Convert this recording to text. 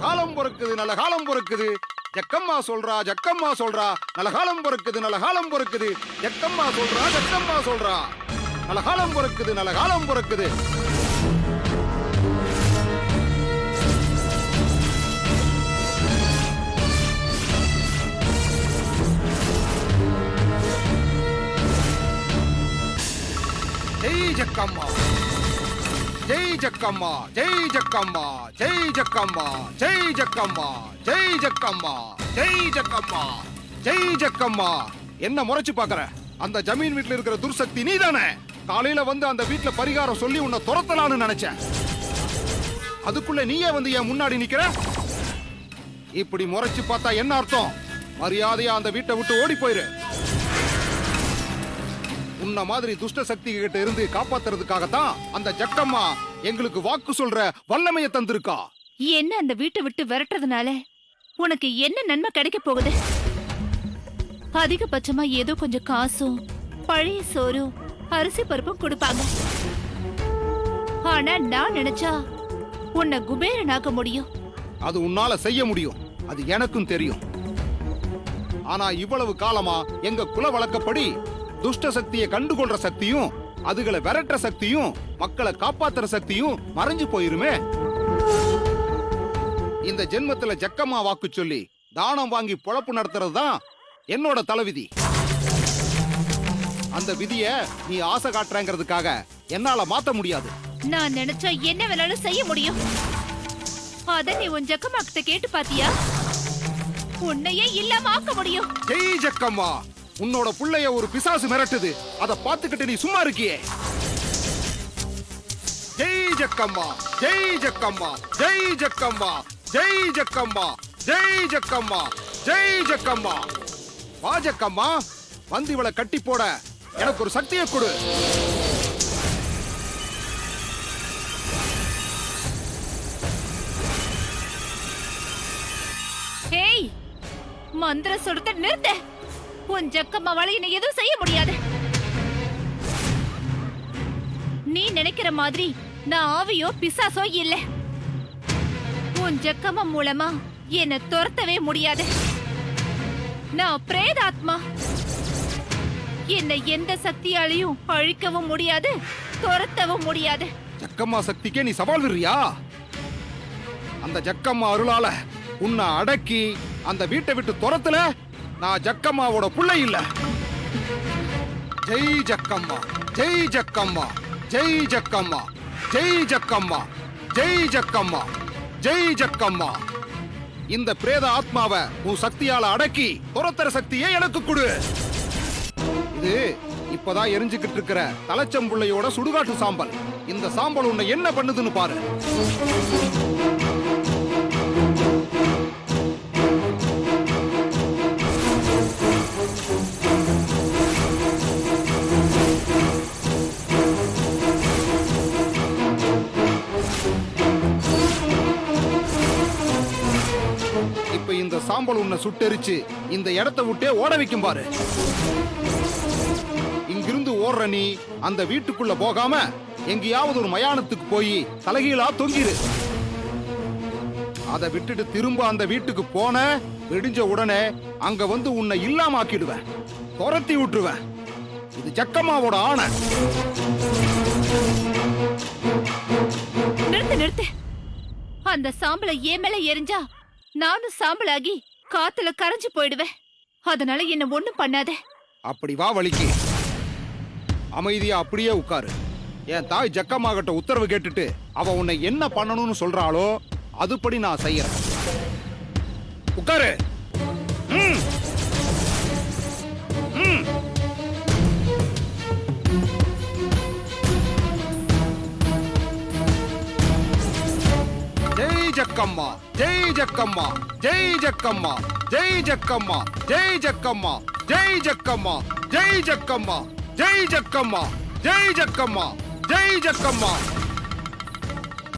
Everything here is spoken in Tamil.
காலம் பொறுக்குது, நல்ல காலம் பொறுக்குது. ஜக்கம்மா சொல்றா, ஜக்கம்மா சொல்றா, நல்ல காலம் பொறுக்குது, நல்ல காலம் பொறுக்குது. ஜக்கம்மா சொல்றா, ஜக்கம்மா சொல்றா, நல்ல காலம் பொறுக்குது, நல்ல காலம் பொறுக்குது. ஜெய் ஜக்கம்மா, ஜெய் ஜக்கம்மா, ஜெய் ஜக்கம்மா, ஜெய் ஜக்கம்மா, ஜெய் ஜக்கம்மா, ஜெய் ஜக்கம்மா, ஜெய் ஜக்கம்மா, ஜெய் ஜக்கம்மா. என்ன முறைச்சு பாக்குற? அந்த ஜமீன் வீட்டுல இருக்கிற துர்சக்தி நீதானே? காலையில வந்து அந்த வீட்டுல பரிகாரம் சொல்லி உன்னை துரத்தலான்னு நினைச்சேன். அதுக்குள்ள நீயே வந்து என் முன்னாடி நிக்கிற. இப்படி முறைச்சு பார்த்தா என்ன அர்த்தம்? மரியாதையா அந்த வீட்டை விட்டு ஓடி போயிரு. உன்ன மாதிரி துஷ்ட சக்தி கிட்ட இருந்து காப்பாத்துறதுக்காகத்தான் அந்த ஜக்கம்மா எங்களுக்கு வாக்கு சொல்ற வல்லமையை தந்திருக்கா. என்ன அந்த வீட்டை விட்டு விரட்டுறதுனால உனக்கு என்ன நன்மை கிடைக்க போகுது? அதிகபட்சமா ஏதோ கொஞ்சம் காசும் பழைய சோறும் அரிசி பருப்பும் கொடுப்பாங்க. ஆனா நான் நினைச்சா உன்னை குபேரனாக்க முடியும். அது உன்னால செய்ய முடியும், அது எனக்கும் தெரியும். ஆனா இவ்வளவு காலமா எங்க குல வழக்கப்படி துஷ்ட சக்தியை கண்டுகொள்ற சக்தியும் அதுகளை விரட்டுற சக்தியும் மக்களை காப்பாத்துற சக்தியும் மறைஞ்சு போயிருமே. இந்த ஜென்மத்துல ஜக்கம்மா வாக்கு சொல்லி தானம் வாங்கி பொழப்பு நடத்துறது தான் என்னோட தலைவிதி. அந்த விதிய நீ ஆசை காட்டுறங்கிறதுக்காக என்னால மாத்த முடியாது. நான் நினைச்சா என்ன வேணாலும் செய்ய முடியும். அத நீ உன் ஜக்கம்மா கிட்ட கேட்டு பாத்தியா? உன்னையே இல்லாம ஆக்க முடியும். ஜெய் ஜக்கம்மா, உன்னோட புள்ளைய ஒரு பிசாசு மிரட்டுது, அத பாத்துக்கிட்டு நீ சும்மா இருக்கியே. ஜெய் ஜக்கம்மா, ஜெய் ஜக்கம்மா, ஜெய் ஜக்கம்மா, ஜெய் ஜக்கம்மா, ஜெய் ஜக்கம்மா, ஜெய் ஜக்கம்மா. வா ஜக்கம்மா, வந்து இவளை கட்டி போட எனக்கு ஒரு சக்தியை கொடு. ஹேய், மந்திர சொல்றத நிறுத்து. உன் ஜக்கம்மாவால என்ன எதுவும் செய்ய முடியாது. நீ நினைக்கிற மாதிரி நான் ஆவியோ பிசாசோ இல்ல. உன் ஜக்கம்மா மூலமா என்ன துரத்தவே முடியாது. நான் பிரேதாத்மா. என்னை எந்த சக்தியாலையும் அழிக்கவும் முடியாது, துரத்தவும் முடியாது. ஜக்கம்மா சக்திக்கே நீ சவால் விடுறியா? அந்த ஜக்கம்மா அருளால உன்னை அடக்கி அந்த வீட்டை விட்டு துரத்துல நான் ஜக்கம்மாவோட புள்ளை இல்ல. ஜெய் ஜக்கம்மா, ஜெய் ஜக்கம்மா, ஜெய் ஜக்கம்மா, ஜெய் ஜக்கம்மா, ஜெய் ஜக்கம்மா, ஜெய் ஜக்கம்மா. இந்த பிரேத ஆத்மாவை உன் சக்தியால அடக்கி துரத்துற சக்தியை எனக்கு கொடு. இது இப்பதான் எரிஞ்சுக்கிட்டு இருக்கிற தலைச்சம்புள்ளையோட சுடுகாட்டு சாம்பல். இந்த சாம்பல் உன்னை என்ன பண்ணுதுன்னு பாரு. இந்த சாம்பல் உன்னை சுட்டெரிச்சு இந்த இடத்தை விட்டே ஓட வைக்கும் பாரு. இங்கிருந்து ஓடுற நீ அந்த வீட்டுக்குள்ள போகாம எங்கேயாவது ஒரு மயானத்துக்கு போய் தலைகீழா தொங்கிரு. அதை விட்டுட்டு திரும்ப அந்த வீட்டுக்கு போன விடிஞ்ச உடனே அங்க வந்து உன்னை இல்லாம ஆக்கிடுவேன், துரத்தி விட்டுருவேன். இது ஜக்கம்மாவோட ஆணை. நிறுத்து நிறுத்து. அந்த சாம்பலை ஏன் மேல எரிஞ்சா நானும் சாம்பலாகி காத்துல கரைஞ்சு போயிடுவேன். அதனால என்ன ஒண்ணும் பண்ணாத. அப்படி வா வலிக்கு. அமைதியா அப்படியே உட்காரு. என் தாய் ஜக்கம்மா கிட்ட உத்தரவு கேட்டுட்டு அவ உன்னை என்ன பண்ணணும்னு சொல்றாளோ அதுபடி நான் செய்யறேன். உட்காரு. ஜெய் ஜக்கம்மா, ஜெய் ஜக்கம்மா, ஜெய் ஜக்கம்மா, ஜெய் ஜக்கம்மா, ஜெய் ஜக்கம்மா, ஜெய் ஜக்கம்மா, ஜெய் ஜக்கம்மா, ஜெய் ஜக்கம்மா, ஜெய் ஜக்கம்மா, ஜெய் ஜக்கம்மா.